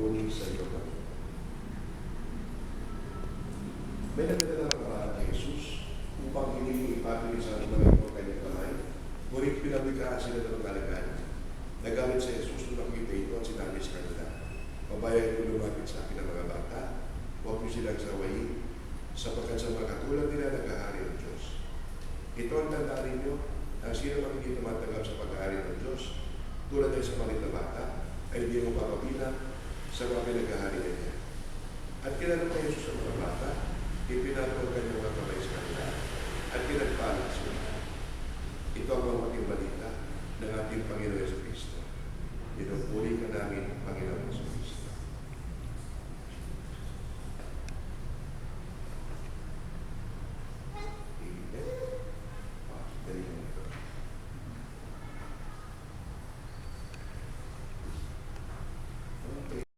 pagtutulong sa iyo, Panginoon. May nagdadala ng paraan kay Jesus upang hindi ipatuloy sa mga ito ang kanyang kamay. Ngunit pinabiglaan sila ng kalagayan. Nagalit sa Jesus nung nakita ito at sinabi sa kanila, "Pabayaan ko lumapit sa akin ang mga bata, huwag niyo silang sawayin, sapagkat sa mga katulad nila nag-ahari ng Diyos. Ito ang tandaan ninyo, ang sino mang hindi tumatanggap sa pag-ahari ng Diyos, tulad ay sa maliit na bata, ay hindi mo papabilang sa mga pinag-aharian niya." At kinanong kay Jesus sa mga bata, ipinatawag kanyang mga kamay sa kanila, at pinagpala sila. Ito ang mabuting balita ng ating Panginoon Jesucristo. Pinupuri ka namin, Panginoon.